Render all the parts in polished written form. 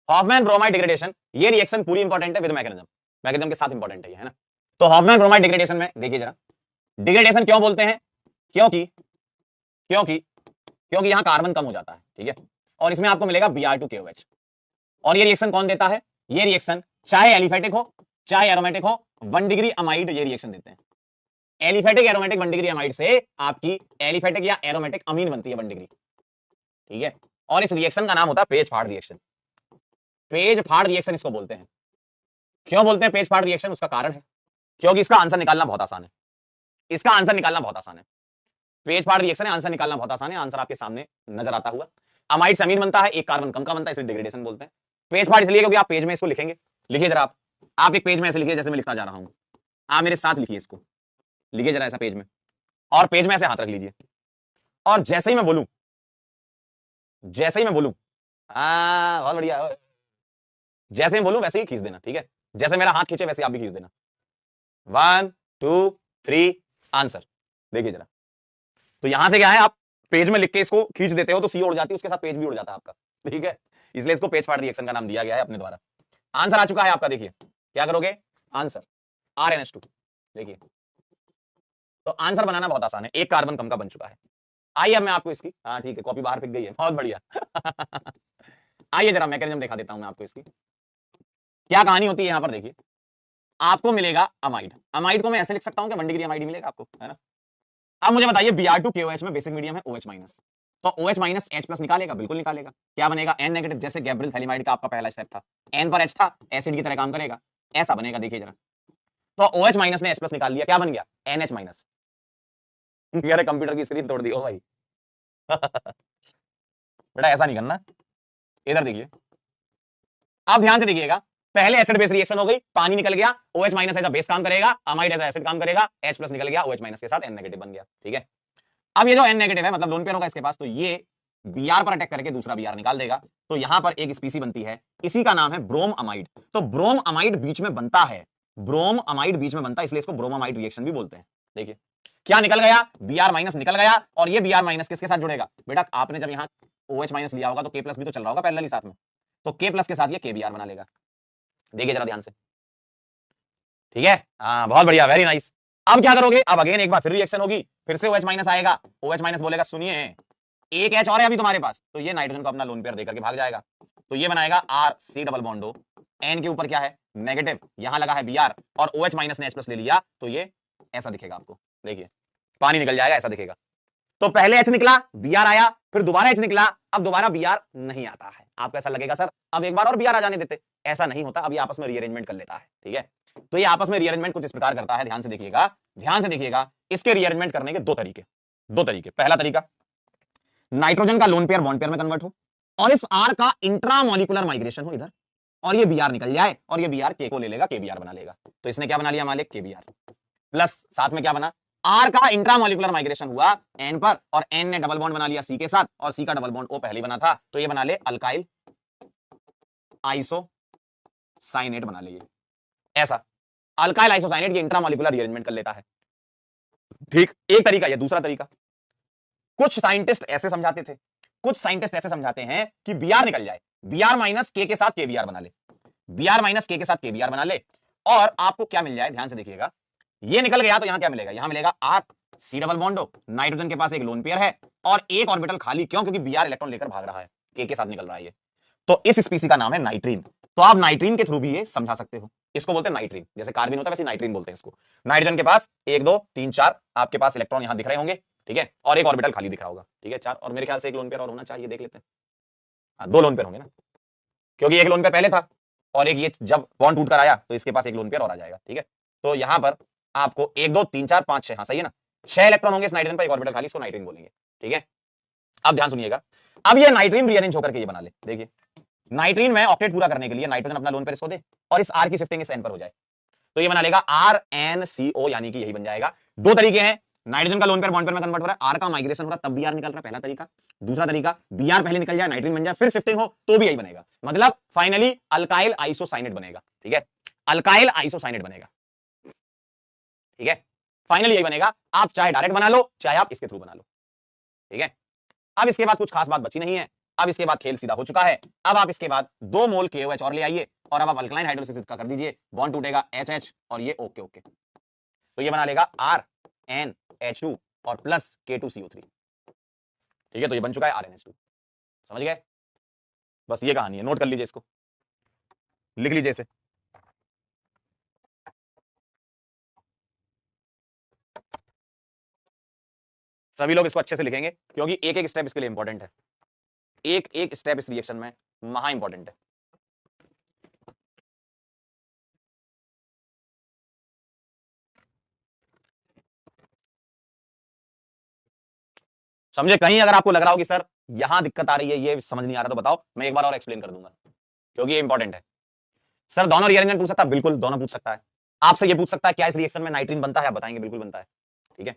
Hoffmann bromide degradation, ये reaction पूरी important है विद मैकेनिज्म, मैकेनिज्म के साथ इंपॉर्टेंट है ना। तो हॉफमैन ब्रोमाइड डिग्रेडेशन में देखिए जरा, डिग्रेडेशन क्यों बोलते हैं, क्योंकि क्योंकि क्योंकि यहां कार्बन कम हो जाता है, ठीक है, और इसमें आपको मिलेगा Br2KOH। और ये रिएक्शन कौन देता है, ये रिएक्शन चाहे एलिफेटिक हो चाहे एरोमेटिक हो, 1 डिग्री अमाइड ये रिएक्शन देते हैं। एलिफेटिक एरोमेटिक 1 डिग्री अमाइड से आपकी एलिफेटिक या एरोमेटिक अमीन बनती है 1 डिग्री, ठीक है। और इस रिएक्शन का नाम होता है पेज फाड़ रिएक्शन। पेज फाड़ रिएक्शन इसको बोलते हैं। क्यों बोलते हैं पेज फाड़ रिएक्शन, उसका कारण है क्योंकि इसका आंसर निकालना बहुत आसान है, इसका आंसर निकालना बहुत आसान है। पेज फाड़ रिएक्शन है, आंसर निकालना बहुत आसान है, आंसर आपके सामने नजर आता हुआ। अमाइड से अमीन बनता है, एक कार्बन कम का बनता है, इसलिए डिग्रेडेशन बोलते हैं। पेज फाड़ इसलिए क्योंकि आप पेज में इसको लिखेंगे, लिखिए जरा आप एक पेज में ऐसे लिखिए जैसे मैं लिखता जा रहा हूं, आप मेरे साथ लिखिए इसको, लिखिए जरा ऐसा पेज में, और पेज में ऐसे हाथ रख लीजिए, और जैसे ही मैं बोलूं, जैसे ही मैं बोलूं, बहुत बढ़िया, जैसे मैं बोलूं वैसे ही खींच देना, ठीक है, जैसे मेरा हाथ खींचे वैसे आप भी खींच देना। 1 2 3 आंसर देखिए जरा। तो यहां से क्या है, आप पेज में लिख के इसको खींच देते हो तो सी उड़ जाती है, उसके साथ पेज भी उड़ जाता है आपका, ठीक है, इसलिए इसको पेज फाड़ रिएक्शन का नाम दिया गया है अपने द्वारा। आंसर आ चुका है आपका, देखिए क्या करोगे, आंसर RnH2, देखिए। तो आंसर बनाना बहुत आसान है, एक कार्बन कम का बन चुका है। आइए अब मैं आपको इसकी, हाँ ठीक है, कॉपी बाहर फेंक गई है, बहुत बढ़िया आइए जरा मैकेनिज्म दिखा देता हूं मैं आपको, इसकी क्या कहानी होती है। यहां पर देखिए, आपको मिलेगा अमाइड, अमाइड को मैं ऐसे लिख सकता हूं कि 1 डिग्री अमाइड मिलेगा आपको, है ना। अब मुझे बताइए Br2KOH में बेसिक मीडियम है OH-, तो OH- H+ निकालेगा, बिल्कुल निकालेगा। क्या बनेगा, N नेगेटिव, जैसे गैब्रियल थैलिमाइड का आपका पहला स्टेप था, N पर H था, एसिड की तरह काम करेगा, ऐसा बनेगा, देखिए जरा। तो OH- ने H+ निकाल लिया, क्या बन गया, NH-। अरे कंप्यूटर की स्क्रीन तोड़ दी ओ भाई बेटा ऐसा नहीं करना, इधर देखिए, अब ध्यान से देखिएगा, पहले एसिड बेस रिएक्शन हो गई, पानी निकल गया, OH- एज बेस काम करेगा, अमाइड एज एसिड काम करेगा, H+ निकल गया, OH- के साथ N नेगेटिव बन गया, ठीक है। अब ये जो N नेगेटिव है, मतलब लोन पेयर होगा इसके पास, तो ये Br पर अटैक करके दूसरा Br निकाल देगा, तो यहां पर एक स्पीसी बनती है, इसी का नाम है ब्रोम अमाइड। तो ब्रोम अमाइड बीच में बनता है, ब्रोम अमाइड बीच में बनता है, इसलिए इसको ब्रोम अमाइड रिएक्शन भी बोलते हैं। देखिए क्या निकल गया, Br- निकल गया, और ये Br- किसके साथ जुड़ेगा, बेटा आपने जब यहां OH- लिया होगा तो K+ भी तो चल रहा होगा पैरेलली साथ में, तो K+ के साथ ये KBr बना लेगा, देखिए जरा ध्यान से, ठीक है, हाँ बहुत बढ़िया, वेरी नाइस। अब क्या करोगे, अब अगेन एक बार फिर रिएक्शन होगी, फिर से OH- आएगा, OH- बोलेगा सुनिए एक H और है अभी तुम्हारे पास, तो ये नाइट्रोजन को अपना लोन पेयर देकर के भाग जाएगा, तो ये बनाएगा RC double bond O, N के ऊपर क्या है नेगेटिव, यहां लगा है Br, और OH- ने H+ ले लिया, तो ये ऐसा दिखेगा आपको, देखिए पानी निकल जाएगा, ऐसा दिखेगा। तो पहले H निकला, Br आया, फिर दोबारा H निकला, अब दोबारा Br नहीं आता है, आपको ऐसा लगेगा सर अब एक बार और Br आ जाने देते, ऐसा नहीं होता, अब ये आपस में रीअरेंजमेंट कर लेता है, ठीक है। तो ये आपस में रीअरेंजमेंट कुछ इस प्रकार करता है, ध्यान से देखिएगा, ध्यान से देखिएगा, इसके रीअरेंजमेंट करने के दो तरीके, पहला तरीका, नाइट्रोजन का लोन पेयर बॉन्ड पेयर में कन्वर्ट हो, और इस R का इंट्रामोलिकुलर माइग्रेशन हो इधर, और ये Br निकल जाए, और ये Br K को ले लेगा, KBr बना लेगा, तो इसने क्या बना लिया मालिक, KBr, प्लस साथ में क्या बना, R का इंट्रामोलिकुलर माइग्रेशन हुआ N पर, और N ने डबल बॉन्ड बना लिया C के साथ, और C का डबल बॉन्ड O पहले ही बना था, तो ये बना ले अल्काइल आइसोसाइनेट बना ले, ऐसा अल्काइल आइसोसाइनेट ये इंट्रामोलिकुलर रीअरेंजमेंट कर लेता है, ठीक, एक तरीका। ये दूसरा तरीका, कुछ साइंटिस्ट ऐसे समझाते थे, कुछ साइंटिस्ट ऐसे समझाते हैं कि Br निकल जाए, Br- K के साथ KBr बना ले, Br- K के साथ KBr बना ले, और आपको क्या मिल जाए, ध्यान से देखिएगा, ये निकल गया तो यहां क्या मिलेगा, यहां मिलेगा RC double bond O, nitrogen के पास एक लोन पेयर है, और एक ऑर्बिटल खाली, क्यों, क्योंकि Br इलेक्ट्रॉन लेकर भाग रहा है, K के साथ निकल रहा है ये, तो इस स्पीसी का नाम है नाइट्रीन। तो आप नाइट्रीन के थ्रू भी ये समझा सकते हो, इसको बोलते हैं नाइट्रीन, जैसे कार्बन होता है वैसे नाइट्रीन बोलते हैं इसको। नाइट्रोजन के पास 1 2 3 4 आपके पास इलेक्ट्रॉन यहां दिख रहे होंगे, ठीक है, और एक ऑर्बिटल खाली दिख रहा होगा, ठीक है, 4, और मेरे ख्याल से एक लोन पेयर और होना चाहिए, देख लेते हैं, हाँ 2 लोन पेयर होंगे ना, क्योंकि एक लोन पेयर पहले था, और एक ये जब बॉन्ड टूट कर आया तो इसके पास एक लोन पेयर और आ जाएगा, ठीक है। तो यहां पर आपको 1 2 3 4 5 6, हाँ सही है ना, 6 इलेक्ट्रॉन होंगे इस नाइट्रोजन पर, एक ऑर्बिटल खाली, इसको नाइट्रीन बोलेंगे, ठीक है। अब ध्यान सुनिएगा, अब ये नाइट्रीन रीअरेंज होकर के ये बना ले, देखिए नाइट्रीन में ऑक्टेट पूरा करने के लिए नाइट्रोजन अपना लोन पेयर इसको दे, और इस R की शिफ्टिंग इस N पर हो जाए, तो ये बना लेगा RnCO, यानी कि यही बन जाएगा। दो तरीके हैं, नाइट्रोजन का लोन पेयर बॉन्ड पेयर में कन्वर्ट हो रहा है, R का माइग्रेशन हो रहा है तब Br निकल रहा है, पहला तरीका। दूसरा तरीका, Br पहले निकल जाए, नाइट्रीन बन जाए, फिर शिफ्टिंग हो तो भी यही बनेगा, मतलब फाइनली अल्काइल आइसोसाइनेट बनेगा, ठीक है, अल्काइल आइसोसाइनेट बनेगा, ठीक है, फाइनली यही बनेगा। आप चाहे डायरेक्ट बना लो, चाहे आप इसके थ्रू बना लो, ठीक है। अब इसके बाद कुछ खास बात बची नहीं है, अब इसके बाद खेल सीधा हो चुका है। अब आप इसके बाद 2 मोल KOH और ले आइए और अब आप अल्कलाइन हाइड्रोलिसिस का कर दीजिए, बॉन्ड टूटेगा HH और ये ओके ओके, तो ये बना लेगा RNH2 और प्लस K2CO3। ठीक है, तो ये बन चुका है RNH2। समझ गए? बस ये कहानी है, नोट कर लीजिए, इसको लिख लीजिए इसे। सभी लोग इसको अच्छे से लिखेंगे क्योंकि एक एक स्टेप इसके लिए इंपॉर्टेंट है, एक एक स्टेप इस रिएक्शन में महा इंपॉर्टेंट है। समझे? कहीं अगर आपको लग रहा हो कि सर यहां दिक्कत आ रही है, ये समझ नहीं आ रहा, तो बताओ, मैं एक बार और एक्सप्लेन कर दूंगा क्योंकि ये इंपॉर्टेंट है। सर दोनों रिएरेंजमेंट पूछ सकता है, बिल्कुल दोनों पूछ सकता है। आपसे ये पूछ सकता है क्या इस रिएक्शन में नाइट्रीन बनता है, आप बताएंगे बिल्कुल बनता है। ठीक है,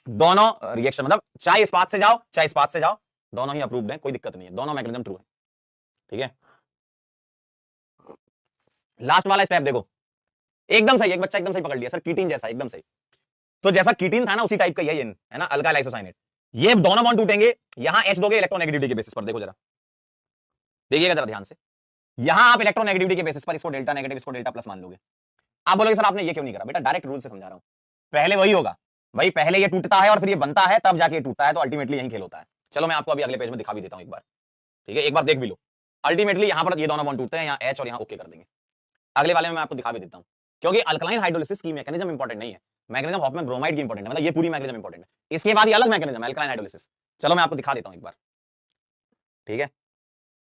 दोनों रिएक्शन मतलब चाहे इस्पात से जाओ चाहे इस्पात से जाओ, दोनों ही अप्रूव्ड है, कोई दिक्कत नहीं है, दोनों मैकेनिज्म ट्रू है। ठीक है, लास्ट वाला स्टेप देखो, एकदम सही, एक बच्चा एकदम सही पकड़ लिया सर, कीटीन जैसा, एकदम सही। तो जैसा कीटीन था ना उसी टाइप का यही है ना, अल्काइल आइसोसाइनेट। ये दोनों बॉन्ड टूटेंगे, यहां H दोगे इलेक्ट्रोनेगेटिविटी के बेसिस पर, देखो जरा, देखिएगा जरा ध्यान से, यहां आप इलेक्ट्रोनेगेटिविटी के बेसिस पर इसको डेल्टा नेगेटिव इसको डेल्टा प्लस मान लोगे। आप बोलोगे सर आपने ये क्यों नहीं करा, बेटा डायरेक्ट रूल से समझा रहा हूं, पहले वही होगा भाई, पहले ये टूटता है और फिर ये बनता है, तब जाके ये टूटता है, तो अल्टीमेटली यही खेल होता है। चलो मैं आपको अभी अगले पेज में दिखा भी देता हूं एक बार, ठीक है, एक बार देख भी लो। अल्टीमेटली यहां पर ये दोनों बॉन्ड टूटते हैं, यहां H और यहां ओके कर देंगे। अगले वाले में मैं आपको दिखा भी देता हूं, क्योंकि अल्कलाइन हाइड्रोलिसिस की मैकेनिज्म इंपॉर्टेंट नहीं है, मैकेनिज्म हॉफमैन ब्रोमाइड की इंपॉर्टेंट है, मतलब ये पूरी मैकेनिज्म इंपॉर्टेंट है, इसके बाद ये अलग मैकेनिज्म है अल्कलाइन हाइड्रोलिसिस। चलो मैं आपको दिखा देता हूं एक बार, ठीक है।